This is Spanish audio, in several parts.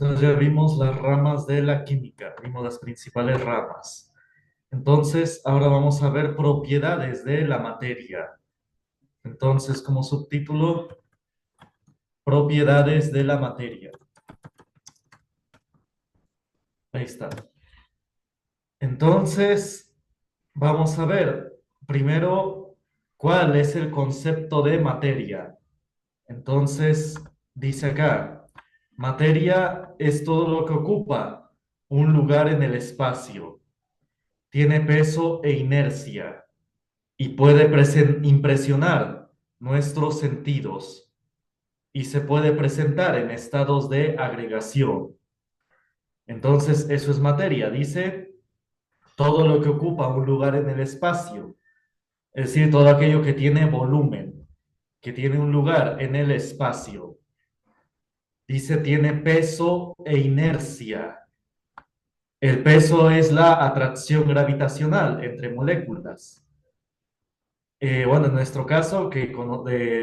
Entonces ya vimos las ramas de la química, vimos las principales ramas. Entonces ahora vamos a ver propiedades de la materia. Entonces como subtítulo, propiedades de la materia. Ahí está. Entonces vamos a ver primero cuál es el concepto de materia. Entonces dice acá, materia es todo lo que ocupa un lugar en el espacio. Tiene peso e inercia y puede impresionar nuestros sentidos y se puede presentar en estados de agregación. Entonces, eso es materia, dice todo lo que ocupa un lugar en el espacio, es decir, todo aquello que tiene volumen, que tiene un lugar en el espacio. Dice tiene peso e inercia. El peso es la atracción gravitacional entre moléculas. Bueno, en nuestro caso, que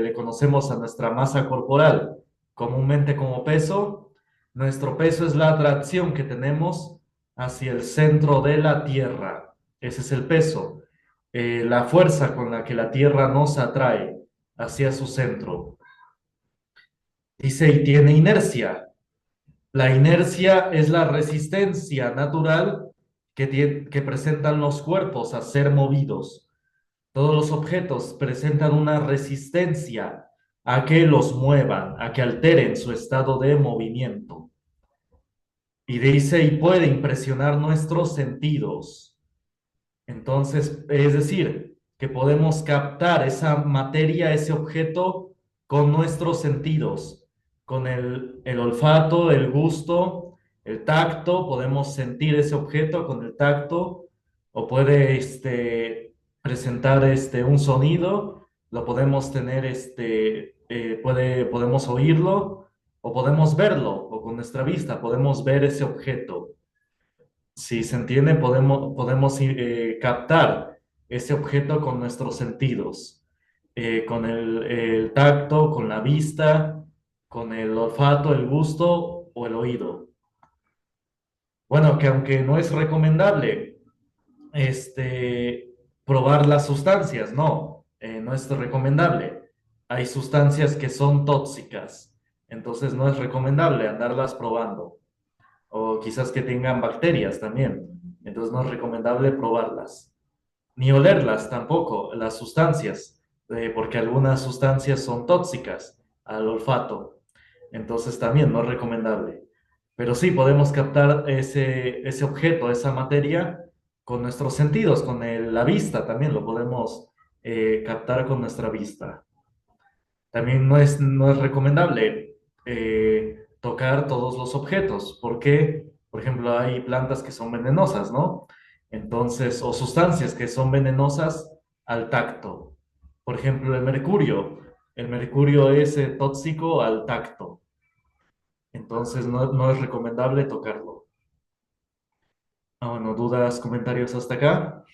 le conocemos a nuestra masa corporal comúnmente como peso, nuestro peso es la atracción que tenemos hacia el centro de la Tierra. Ese es el peso. La fuerza con la que la Tierra nos atrae hacia su centro. Dice, y tiene inercia. La inercia es la resistencia natural que presentan los cuerpos a ser movidos. Todos los objetos presentan una resistencia a que los muevan, a que alteren su estado de movimiento. Y dice, y puede impresionar nuestros sentidos. Entonces, es decir, que podemos captar esa materia, ese objeto, con nuestros sentidos, con el olfato, el gusto, el tacto, podemos sentir ese objeto con el tacto, o puede presentar un sonido, lo podemos tener, podemos oírlo, o podemos verlo, o con nuestra vista podemos ver ese objeto. Si se entiende, podemos captar ese objeto con nuestros sentidos, con el tacto, con la vista, con el olfato, el gusto o el oído. Bueno, que aunque no es recomendable probar las sustancias, no, no es recomendable. Hay sustancias que son tóxicas, entonces no es recomendable andarlas probando o quizás que tengan bacterias también. Entonces no es recomendable probarlas, ni olerlas tampoco, las sustancias, porque algunas sustancias son tóxicas al olfato. Entonces también no es recomendable. Pero sí podemos captar ese objeto, esa materia, con nuestros sentidos, con la vista también lo podemos captar con nuestra vista. También no es recomendable tocar todos los objetos, porque, por ejemplo, hay plantas que son venenosas, ¿no? Entonces, o sustancias que son venenosas al tacto. Por ejemplo, el mercurio es tóxico al tacto, entonces no es recomendable tocarlo. Ah, bueno, ¿dudas, comentarios hasta acá?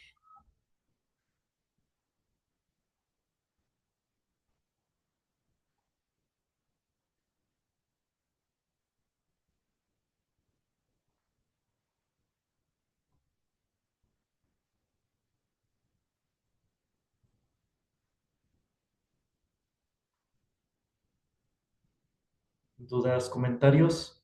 ¿Dudas, comentarios?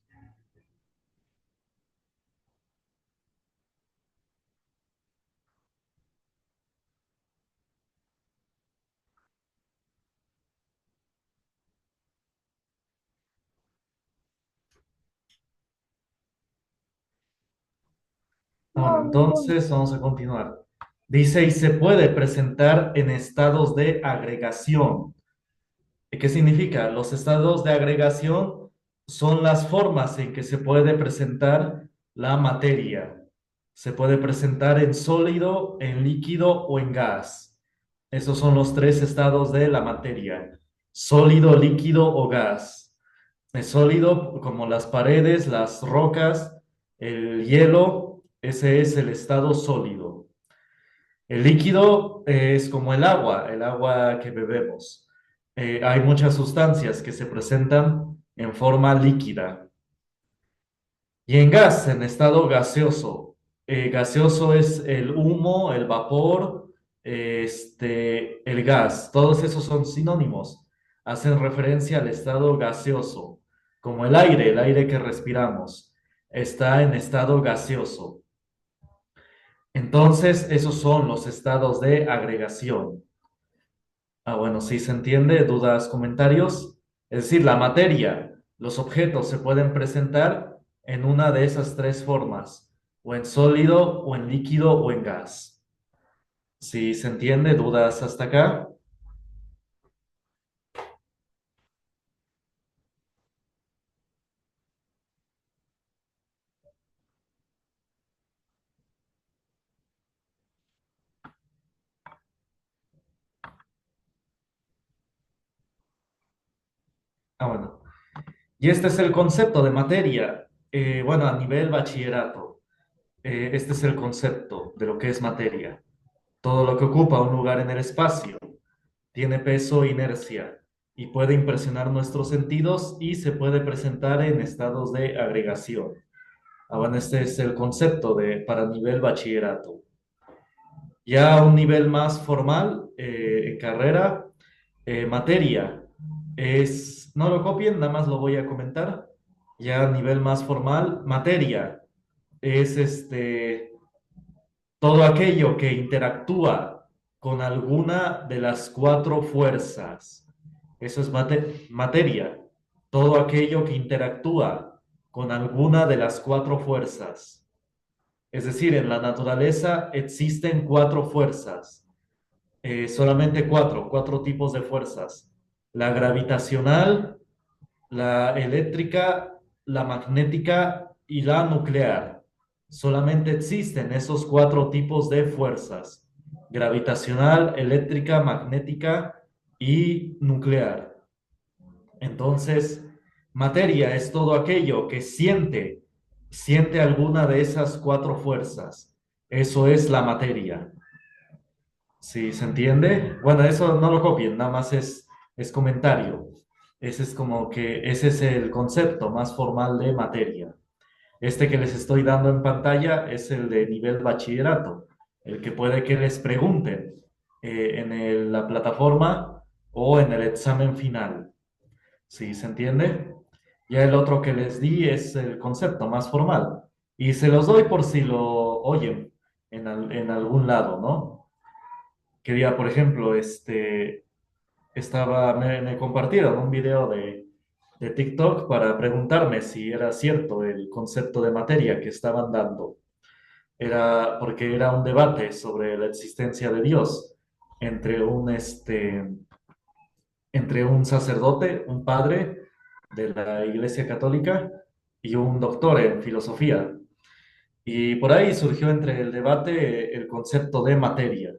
Bueno, entonces vamos a continuar. Dice, y se puede presentar en estados de agregación. ¿Qué significa? Los estados de agregación son las formas en que se puede presentar la materia. Se puede presentar en sólido, en líquido o en gas. Esos son los tres estados de la materia: sólido, líquido o gas. El sólido, como las paredes, las rocas, el hielo, ese es el estado sólido. El líquido es como el agua que bebemos. Hay muchas sustancias que se presentan en forma líquida. Y en gas, en estado gaseoso. Gaseoso es el humo, el vapor, el gas. Todos esos son sinónimos. Hacen referencia al estado gaseoso, como el aire que respiramos, está en estado gaseoso. Entonces, esos son los estados de agregación. Ah, bueno, sí se entiende. ¿Dudas, comentarios? Es decir, la materia, los objetos se pueden presentar en una de esas tres formas, o en sólido, o en líquido, o en gas. ¿Sí se entiende? ¿Dudas hasta acá? Ah, bueno. Y este es el concepto de materia. Bueno, a nivel bachillerato, este es el concepto de lo que es materia. Todo lo que ocupa un lugar en el espacio tiene peso e inercia y puede impresionar nuestros sentidos y se puede presentar en estados de agregación. Ah, bueno, este es el concepto de para nivel bachillerato. Ya a un nivel más formal, en carrera, materia es, no lo copien, nada más lo voy a comentar. Ya a nivel más formal, materia es todo aquello que interactúa con alguna de las cuatro fuerzas. Eso es materia. Todo aquello que interactúa con alguna de las cuatro fuerzas. Es decir, en la naturaleza existen cuatro fuerzas, solamente cuatro tipos de fuerzas. La gravitacional, la eléctrica, la magnética y la nuclear. Solamente existen esos cuatro tipos de fuerzas: gravitacional, eléctrica, magnética y nuclear. Entonces, materia es todo aquello que siente alguna de esas cuatro fuerzas. Eso es la materia. ¿Sí se entiende? Bueno, eso no lo copien, nada más es comentario. Ese es como que ese es el concepto más formal de materia. Este que les estoy dando en pantalla es el de nivel bachillerato, el que puede que les pregunten en la plataforma o en el examen final. ¿Sí se entiende? Ya el otro que les di es el concepto más formal. Y se los doy por si lo oyen en algún lado, ¿no? Quería, por ejemplo, me compartieron un video de TikTok para preguntarme si era cierto el concepto de materia que estaban dando. Era porque era un debate sobre la existencia de Dios entre entre un sacerdote, un padre de la Iglesia Católica y un doctor en filosofía. Y por ahí surgió entre el debate el concepto de materia.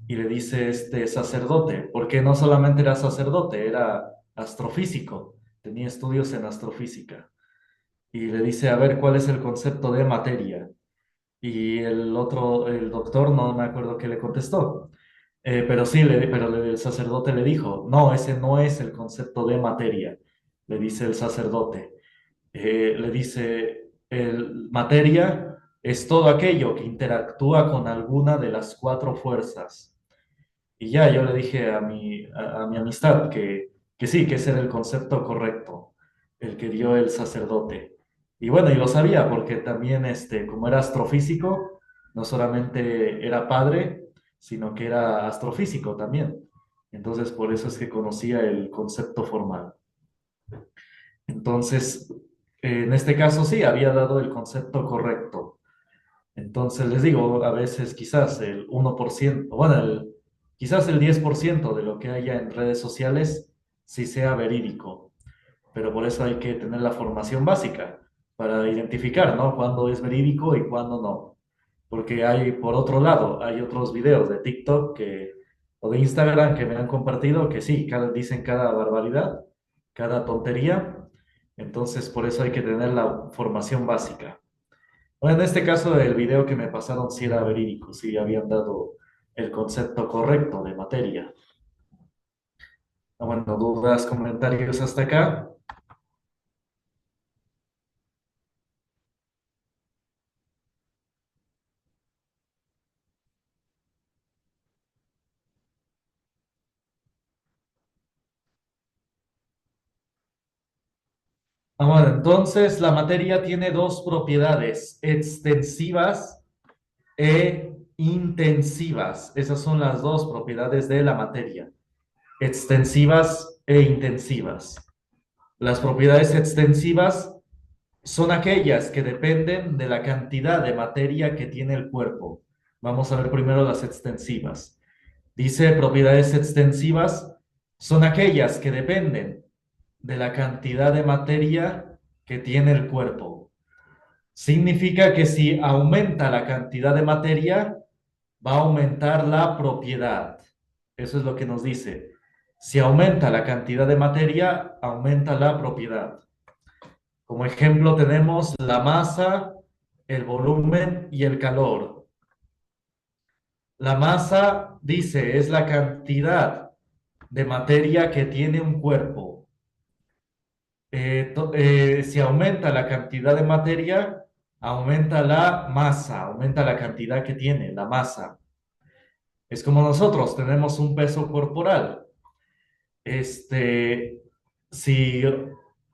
Y le dice este sacerdote, porque no solamente era sacerdote, era astrofísico, tenía estudios en astrofísica. Y le dice, a ver, ¿cuál es el concepto de materia? Y el otro, el doctor, no me acuerdo qué le contestó. Pero sí, el sacerdote le dijo, no, ese no es el concepto de materia, le dice el sacerdote. Le dice, materia es todo aquello que interactúa con alguna de las cuatro fuerzas. Y ya yo le dije a mi amistad que sí, que ese era el concepto correcto, el que dio el sacerdote. Y bueno, y lo sabía porque también, como era astrofísico, no solamente era padre, sino que era astrofísico también. Entonces, por eso es que conocía el concepto formal. Entonces, en este caso sí, había dado el concepto correcto. Entonces les digo, a veces quizás el 1%, bueno, quizás el 10% de lo que haya en redes sociales sí sea verídico, pero por eso hay que tener la formación básica para identificar, ¿no? Cuándo es verídico y cuándo no. Porque hay, por otro lado, hay otros videos de TikTok o de Instagram que me han compartido que sí, dicen cada barbaridad, cada tontería. Entonces, por eso hay que tener la formación básica. Bueno, en este caso, el video que me pasaron sí era verídico, sí habían dado el concepto correcto de materia. Ah, bueno, dudas, comentarios hasta acá. Bueno, entonces la materia tiene dos propiedades, extensivas e intensivas. Esas son las dos propiedades de la materia, extensivas e intensivas. Las propiedades extensivas son aquellas que dependen de la cantidad de materia que tiene el cuerpo. Vamos a ver primero las extensivas. Dice, propiedades extensivas son aquellas que dependen de la cantidad de materia que tiene el cuerpo. Significa que si aumenta la cantidad de materia, va a aumentar la propiedad. Eso es lo que nos dice. Si aumenta la cantidad de materia, aumenta la propiedad. Como ejemplo tenemos la masa, el volumen y el calor. La masa, dice, es la cantidad de materia que tiene un cuerpo. Si aumenta la cantidad de materia, aumenta la masa, aumenta la cantidad que tiene, la masa. Es como nosotros tenemos un peso corporal. Este, si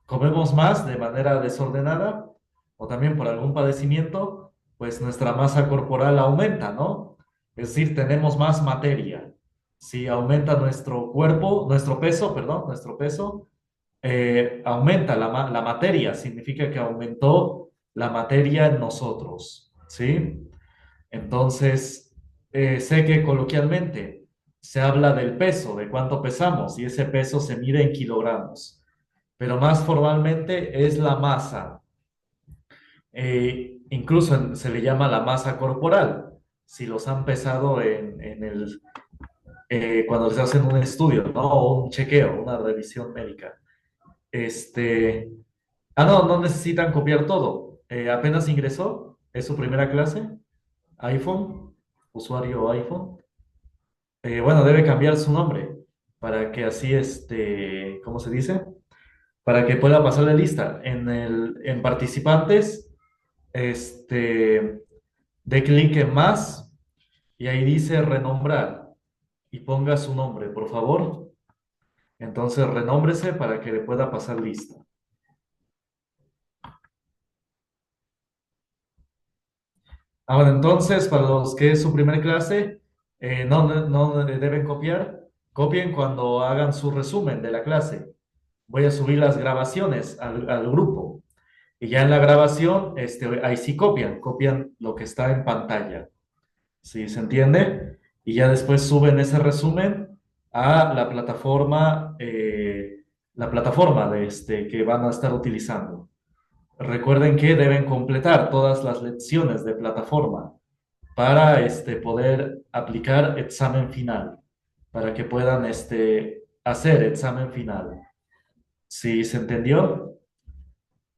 comemos más de manera desordenada o también por algún padecimiento, pues nuestra masa corporal aumenta, ¿no? Es decir, tenemos más materia. Si aumenta nuestro cuerpo, nuestro peso, perdón, nuestro peso, aumenta la materia, significa que aumentó la materia en nosotros, ¿sí? Entonces, sé que coloquialmente se habla del peso, de cuánto pesamos, y ese peso se mide en kilogramos, pero más formalmente es la masa. Incluso se le llama la masa corporal, si los han pesado cuando les hacen un estudio, ¿no? O un chequeo, una revisión médica. Este, no necesitan copiar todo. Apenas ingresó, es su primera clase, iPhone, usuario iPhone. Bueno, debe cambiar su nombre para que así, ¿cómo se dice? Para que pueda pasar la lista. En participantes, este, dé clic en más y ahí dice renombrar y ponga su nombre, por favor. Entonces, renómbrese para que le pueda pasar lista. Ahora, entonces, para los que es su primera clase, no deben copiar. Copien cuando hagan su resumen de la clase. Voy a subir las grabaciones al grupo. Y ya en la grabación, ahí sí copian lo que está en pantalla. ¿Sí se entiende? Y ya después suben ese resumen a la plataforma que van a estar utilizando. Recuerden que deben completar todas las lecciones de plataforma para poder aplicar examen final, para que puedan hacer examen final. ¿Sí se entendió?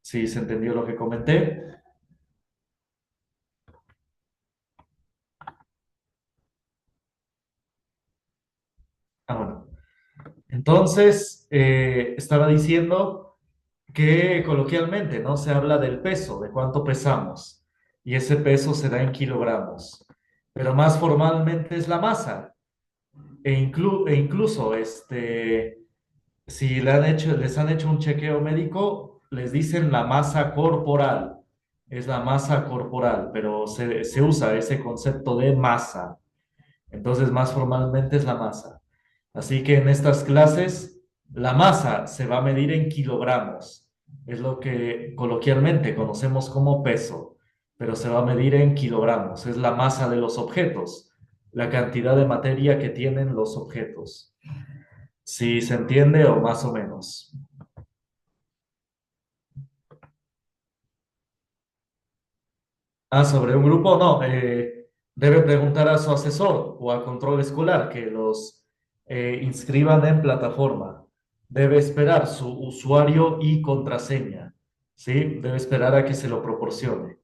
¿Sí se entendió lo que comenté? Bueno. Entonces, estaba diciendo que coloquialmente, ¿no? Se habla del peso, de cuánto pesamos, y ese peso se da en kilogramos, pero más formalmente es la masa, e incluso, si les han hecho un chequeo médico, les dicen la masa corporal, es la masa corporal, pero se usa ese concepto de masa, entonces más formalmente es la masa. Así que en estas clases la masa se va a medir en kilogramos. Es lo que coloquialmente conocemos como peso, pero se va a medir en kilogramos. Es la masa de los objetos, la cantidad de materia que tienen los objetos. Si se entiende o más o menos. Sobre un grupo, no. Debe preguntar a su asesor o a control escolar que los inscriban en plataforma. Debe esperar su usuario y contraseña, ¿sí? Debe esperar a que se lo proporcione.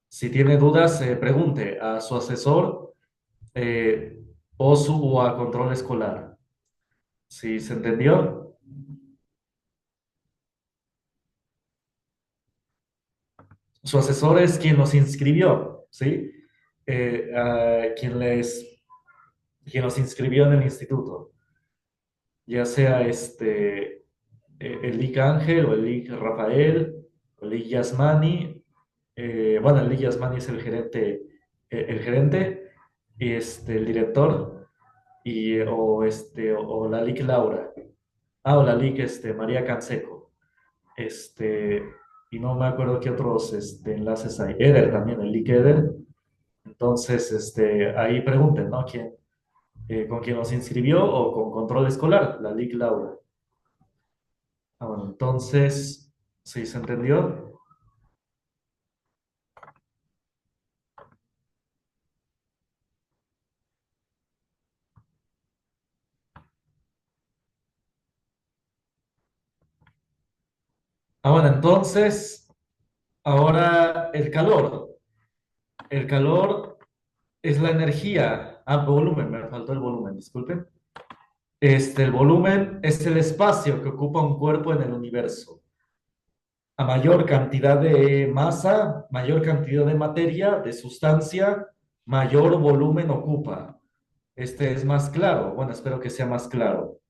Si tiene dudas, pregunte a su asesor eh, o a control escolar. ¿Sí se entendió? Su asesor es quien los inscribió, ¿sí? Quien los inscribió en el instituto, ya sea el Lic Ángel o el Lic Rafael, o el Lic Yasmani. Bueno, el Lic Yasmani es el gerente, el director, o la Lic Laura. Ah, o la Lic María Canseco. Este, y no me acuerdo qué otros enlaces hay. Eder también, el Lic Eder. Entonces, ahí pregunten, ¿no? ¿Con quién nos inscribió o con control escolar? La Lic Laura. Ah, bueno, entonces, ¿sí se entendió? Ah, bueno, entonces, ahora el calor. El calor es la energía. Ah, volumen, me faltó el volumen, disculpen. El volumen es el espacio que ocupa un cuerpo en el universo. A mayor cantidad de masa, mayor cantidad de materia, de sustancia, mayor volumen ocupa. Este es más claro. Bueno, espero que sea más claro.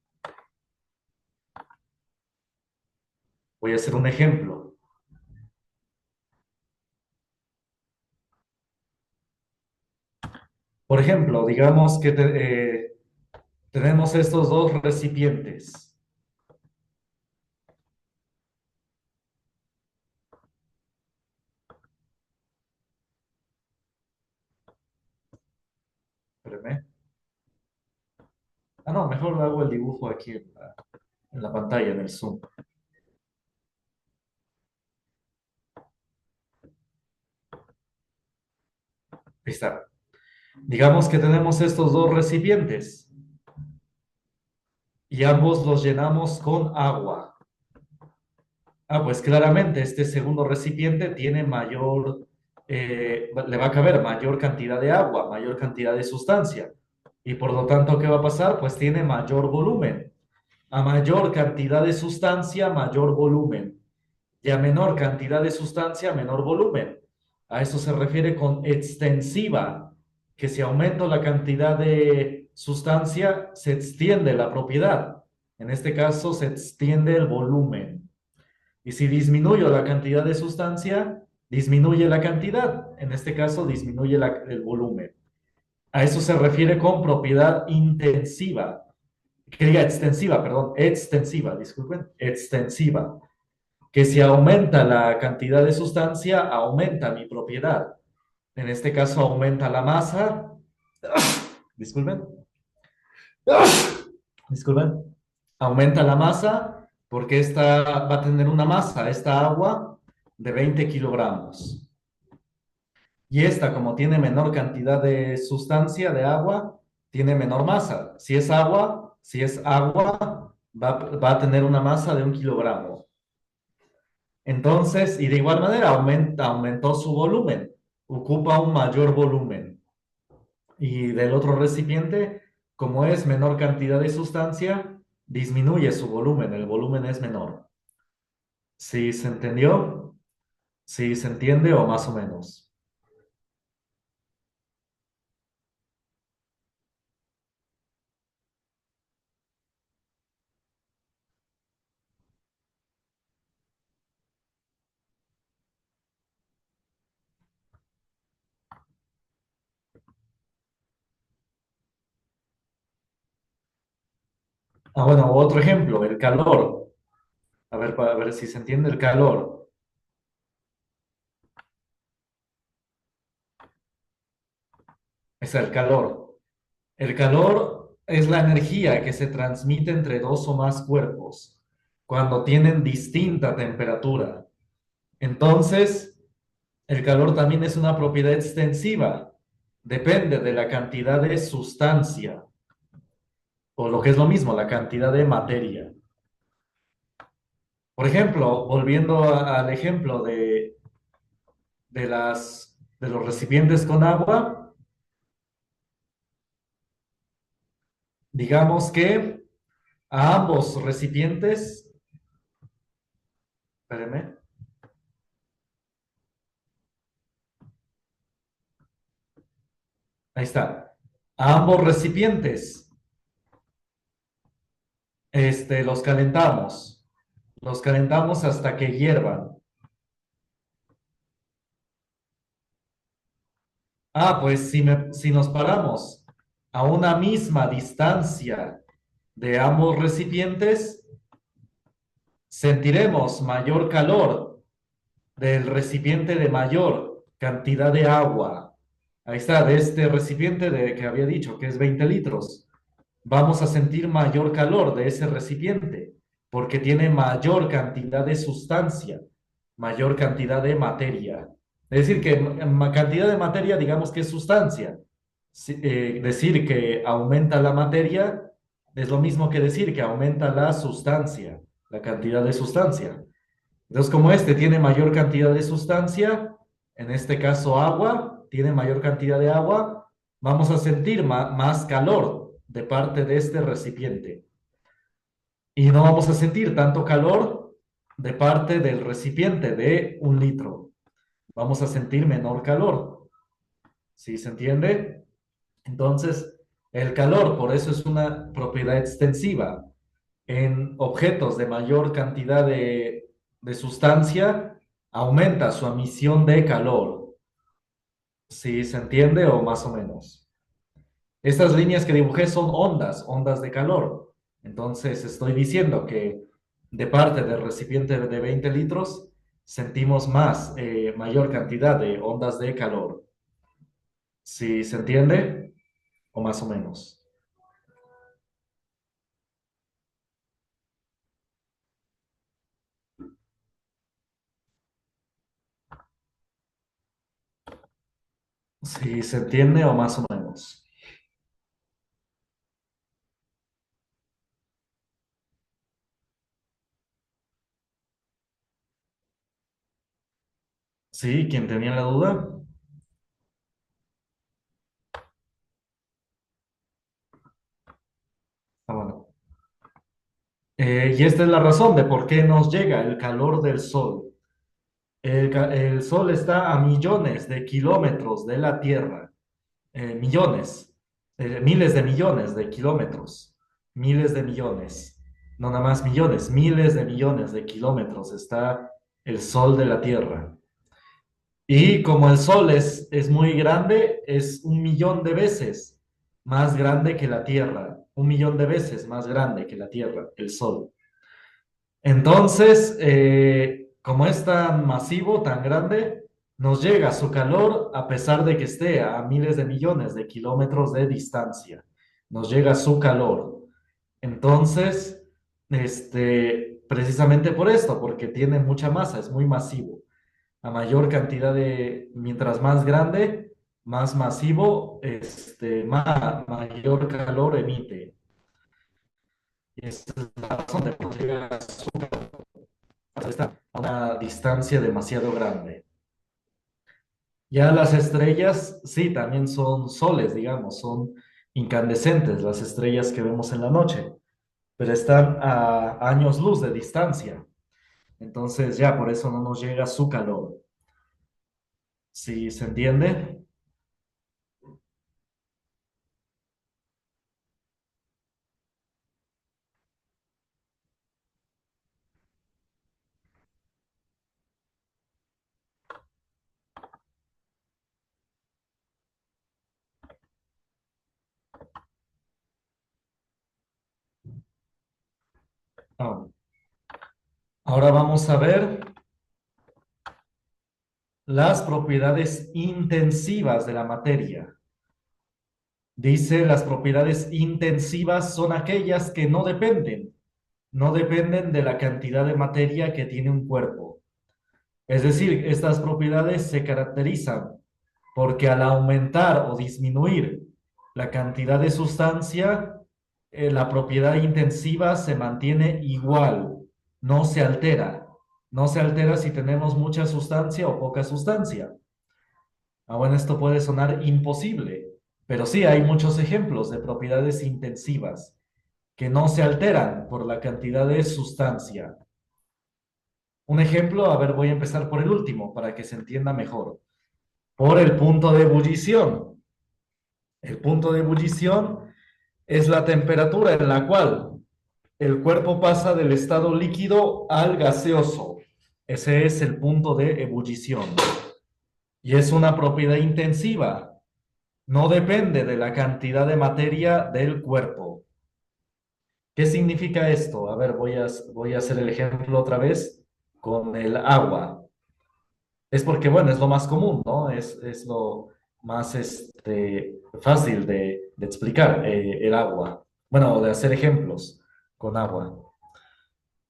Voy a hacer un ejemplo. Por ejemplo, digamos que tenemos estos dos recipientes. Espérenme. Ah, no, mejor hago el dibujo aquí en la pantalla, en el Zoom. Ahí está. Digamos que tenemos estos dos recipientes y ambos los llenamos con agua. Ah, pues claramente este segundo recipiente tiene le va a caber mayor cantidad de agua, mayor cantidad de sustancia. Y por lo tanto, ¿qué va a pasar? Pues tiene mayor volumen. A mayor cantidad de sustancia, mayor volumen. Y a menor cantidad de sustancia, menor volumen. A eso se refiere con extensiva, que si aumento la cantidad de sustancia, se extiende la propiedad. En este caso, se extiende el volumen. Y si disminuyo la cantidad de sustancia, disminuye la cantidad. En este caso, disminuye el volumen. A eso se refiere con propiedad intensiva. Que diga extensiva, perdón, extensiva, disculpen, extensiva. Que si aumenta la cantidad de sustancia, aumenta mi propiedad. En este caso, aumenta la masa. Disculpen. Disculpen. Aumenta la masa porque esta va a tener una masa, esta agua, de 20 kilogramos. Y esta, como tiene menor cantidad de sustancia, de agua, tiene menor masa. Si es agua, va a tener una masa de 1 kilogramo. Entonces, y de igual manera, aumentó su volumen, ocupa un mayor volumen. Y del otro recipiente, como es menor cantidad de sustancia, disminuye su volumen, el volumen es menor. ¿Sí se entendió? ¿Sí se entiende o más o menos? Ah, bueno, otro ejemplo, el calor. A ver, para ver si se entiende el calor. Es el calor. El calor es la energía que se transmite entre dos o más cuerpos cuando tienen distinta temperatura. Entonces, el calor también es una propiedad extensiva. Depende de la cantidad de sustancia, o lo que es lo mismo, la cantidad de materia. Por ejemplo, volviendo al ejemplo de los recipientes con agua, digamos que a ambos recipientes, espérenme, ahí está, a ambos recipientes, los calentamos. Los calentamos hasta que hiervan. Ah, pues si nos paramos a una misma distancia de ambos recipientes, sentiremos mayor calor del recipiente de mayor cantidad de agua. Ahí está, de este recipiente de que había dicho que es 20 litros. Vamos a sentir mayor calor de ese recipiente porque tiene mayor cantidad de sustancia, mayor cantidad de materia. Es decir, que cantidad de materia, digamos que es sustancia. Decir que aumenta la materia es lo mismo que decir que aumenta la sustancia, la cantidad de sustancia. Entonces, como este tiene mayor cantidad de sustancia, en este caso agua, tiene mayor cantidad de agua, vamos a sentir más calor de parte de este recipiente. Y no vamos a sentir tanto calor de parte del recipiente de 1 litro. Vamos a sentir menor calor. ¿Sí se entiende? Entonces, el calor, por eso es una propiedad extensiva. En objetos de mayor cantidad de sustancia, aumenta su emisión de calor. ¿Sí se entiende o más o menos? Estas líneas que dibujé son ondas, ondas de calor. Entonces estoy diciendo que de parte del recipiente de 20 litros sentimos mayor cantidad de ondas de calor. ¿Sí se entiende o más o menos? ¿Sí se entiende o más o menos? ¿Sí? ¿Quién tenía la duda? Ah, bueno. Y esta es la razón de por qué nos llega el calor del sol. El sol está a millones de kilómetros de la Tierra, millones, miles de millones de kilómetros, miles de millones, no nada más millones, miles de millones de kilómetros está el sol de la Tierra. Y como el sol es muy grande, es 1 millón de veces más grande que la Tierra, 1 millón de veces más grande que la Tierra, el sol. Entonces, como es tan masivo, tan grande, nos llega su calor a pesar de que esté a miles de millones de kilómetros de distancia. Nos llega su calor. Entonces, precisamente por esto, porque tiene mucha masa, es muy masivo. A mayor cantidad mientras más grande, más masivo, mayor calor emite. Y esa es la razón de por qué llega su está a una distancia demasiado grande. Ya las estrellas, sí, también son soles, digamos, son incandescentes las estrellas que vemos en la noche, pero están a años luz de distancia. Entonces ya por eso no nos llega su calor. ¿Sí se entiende? Ah, ahora vamos a ver las propiedades intensivas de la materia. Dice, las propiedades intensivas son aquellas que no dependen de la cantidad de materia que tiene un cuerpo. Es decir, estas propiedades se caracterizan porque al aumentar o disminuir la cantidad de sustancia, la propiedad intensiva se mantiene igual, no se altera. No se altera si tenemos mucha sustancia o poca sustancia. Bueno, esto puede sonar imposible, pero sí hay muchos ejemplos de propiedades intensivas que no se alteran por la cantidad de sustancia. Un ejemplo, a ver, voy a empezar por el último para que se entienda mejor. Por el punto de ebullición. El punto de ebullición es la temperatura en la cual el cuerpo pasa del estado líquido al gaseoso. Ese es el punto de ebullición. Y es una propiedad intensiva. No depende de la cantidad de materia del cuerpo. ¿Qué significa esto? A ver, voy a hacer el ejemplo otra vez con el agua. Es porque, bueno, es lo más común, ¿no? Es lo más fácil de explicar el agua. Bueno, de hacer ejemplos con agua.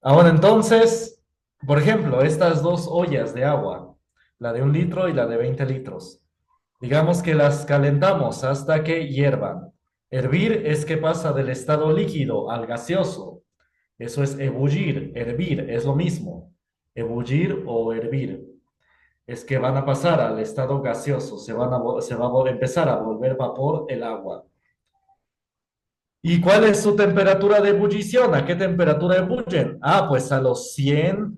Ahora entonces, por ejemplo, estas dos ollas de agua, la de 1 litro y la de 20 litros, digamos que las calentamos hasta que hiervan. Hervir es que pasa del estado líquido al gaseoso. Eso es ebullir, hervir, es lo mismo. Ebullir o hervir. Es que van a pasar al estado gaseoso, se va a empezar a volver vapor el agua. ¿Y cuál es su temperatura de ebullición? ¿A qué temperatura ebullen? Ah, pues a los 100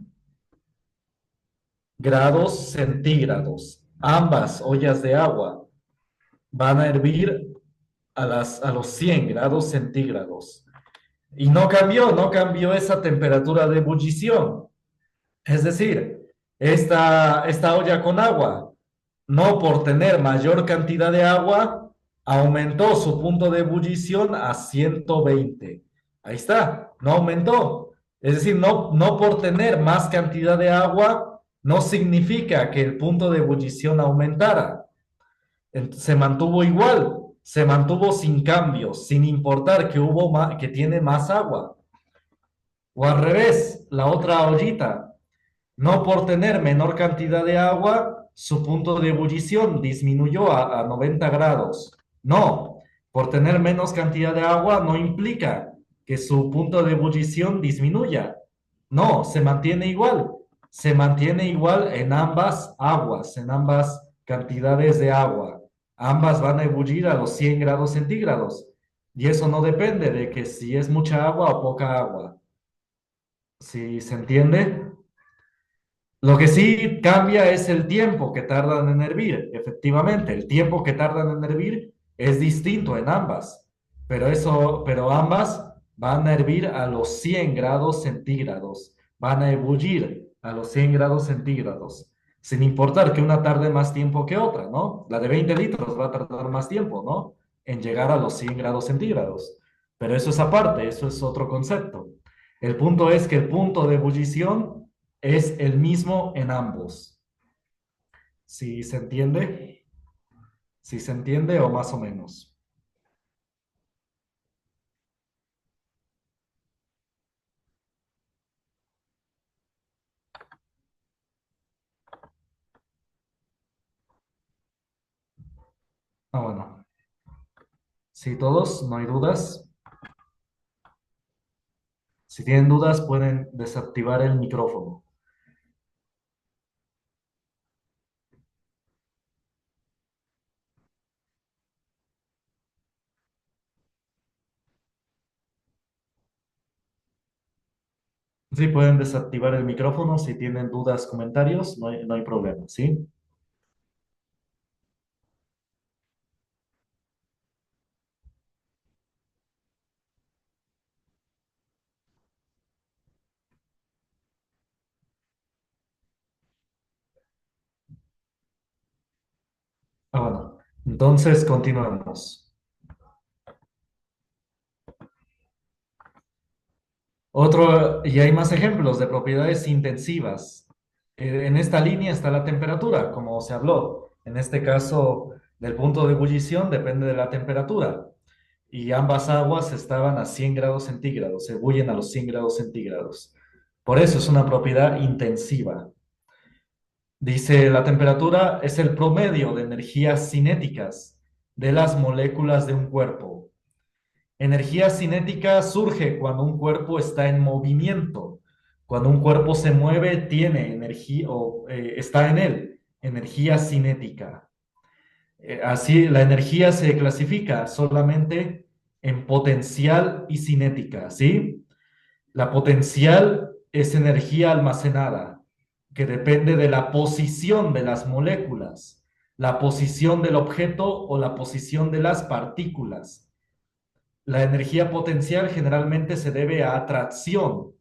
grados centígrados. Ambas ollas de agua van a hervir a los 100 grados centígrados. Y no cambió esa temperatura de ebullición. Es decir, esta olla con agua, no por tener mayor cantidad de agua, aumentó su punto de ebullición a 120. Ahí está, no aumentó. Es decir, no por tener más cantidad de agua, no significa que el punto de ebullición aumentara. Se mantuvo igual, se mantuvo sin cambios, sin importar que tiene más agua. O al revés, la otra ollita, no por tener menor cantidad de agua, su punto de ebullición disminuyó a 90 grados. No, por tener menos cantidad de agua no implica que su punto de ebullición disminuya. No, se mantiene igual. Se mantiene igual en ambas aguas, en ambas cantidades de agua. Ambas van a ebullir a los 100 grados centígrados. Y eso no depende de que si es mucha agua o poca agua. ¿Sí se entiende? Lo que sí cambia es el tiempo que tardan en hervir. Efectivamente, el tiempo que tardan en hervir es distinto en ambas, pero ambas van a hervir a los 100 grados centígrados, van a ebullir a los 100 grados centígrados, sin importar que una tarde más tiempo que otra, ¿no? La de 20 litros va a tardar más tiempo, ¿no? En llegar a los 100 grados centígrados. Pero eso es aparte, eso es otro concepto. El punto es que el punto de ebullición es el mismo en ambos. ¿Sí se entiende? ¿Sí se entiende o más o menos? Ah, bueno. Si todos, no hay dudas. Si tienen dudas, pueden desactivar el micrófono. Sí, pueden desactivar el micrófono si tienen dudas, comentarios, no hay problema, ¿sí? Ah, bueno. Entonces, continuemos. Y hay más ejemplos de propiedades intensivas. En esta línea está la temperatura, como se habló. En este caso, del punto de ebullición depende de la temperatura. Y ambas aguas estaban a 100 grados centígrados, se ebullen a los 100 grados centígrados. Por eso es una propiedad intensiva. Dice, la temperatura es el promedio de energías cinéticas de las moléculas de un cuerpo. Energía cinética surge cuando un cuerpo está en movimiento. Cuando un cuerpo se mueve, tiene energía o está en él, energía cinética. Así, la energía se clasifica solamente en potencial y cinética, ¿sí? La potencial es energía almacenada, que depende de la posición de las moléculas, la posición del objeto o la posición de las partículas. La energía potencial generalmente se debe a atracción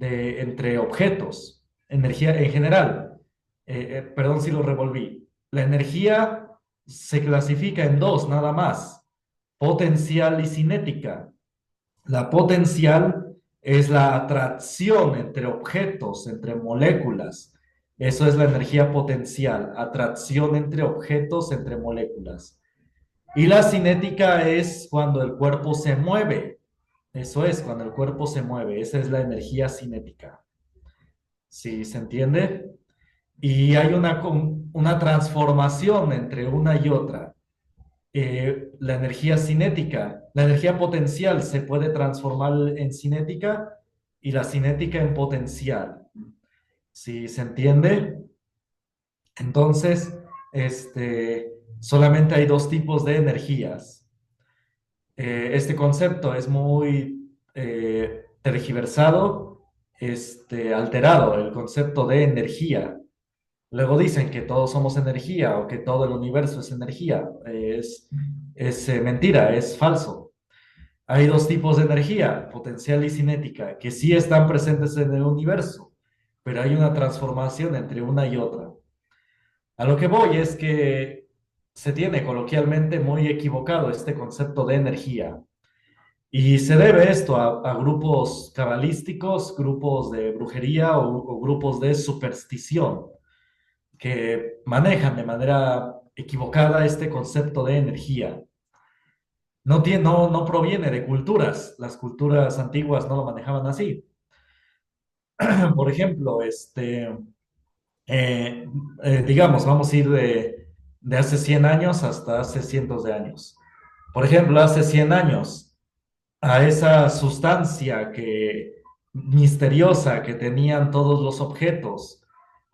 entre objetos, energía en general. Perdón si lo revolví. La energía se clasifica en dos nada más, potencial y cinética. La potencial es la atracción entre objetos, entre moléculas. Eso es la energía potencial, atracción entre objetos, entre moléculas. Y la cinética es cuando el cuerpo se mueve. Eso es, cuando el cuerpo se mueve. Esa es la energía cinética. ¿Sí se entiende? Y hay una transformación entre una y otra. La energía cinética, la energía potencial se puede transformar en cinética y la cinética en potencial. ¿Sí se entiende? Entonces, solamente hay dos tipos de energías. Este concepto es muy tergiversado, alterado, el concepto de energía. Luego dicen que todos somos energía o que todo el universo es energía. Es mentira, es falso. Hay dos tipos de energía, potencial y cinética, que sí están presentes en el universo, pero hay una transformación entre una y otra. A lo que voy es que se tiene coloquialmente muy equivocado este concepto de energía. Y se debe esto a grupos cabalísticos, grupos de brujería o grupos de superstición que manejan de manera equivocada este concepto de energía. No proviene de culturas, las culturas antiguas no lo manejaban así. Por ejemplo, eh, digamos, vamos a ir de hace 100 años hasta hace cientos de años. Por ejemplo, hace 100 años, a esa sustancia misteriosa que tenían todos los objetos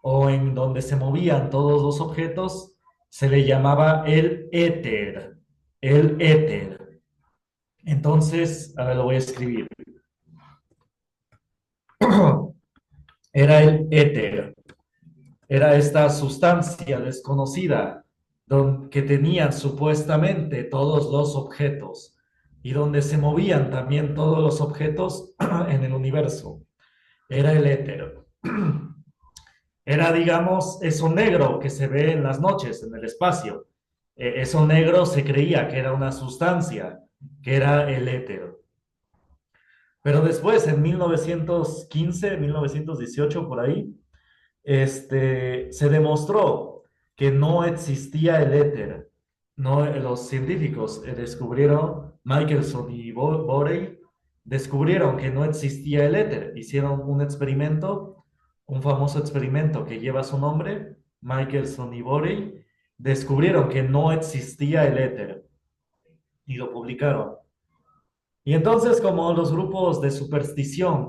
o en donde se movían todos los objetos, se le llamaba el éter. El éter. Entonces, a ver, lo voy a escribir. Era el éter. Era esta sustancia desconocida que tenían supuestamente todos los objetos y donde se movían también todos los objetos en el universo. Era el éter. Era, digamos, eso negro que se ve en las noches, en el espacio. Eso negro se creía que era una sustancia, que era el éter. Pero después, en 1915, 1918, por ahí, se demostró que no existía el éter. No, los científicos descubrieron, Michelson y Borey, descubrieron que no existía el éter. Hicieron un experimento, un famoso experimento que lleva su nombre, Michelson y Borey, descubrieron que no existía el éter y lo publicaron. Y entonces, como los grupos de superstición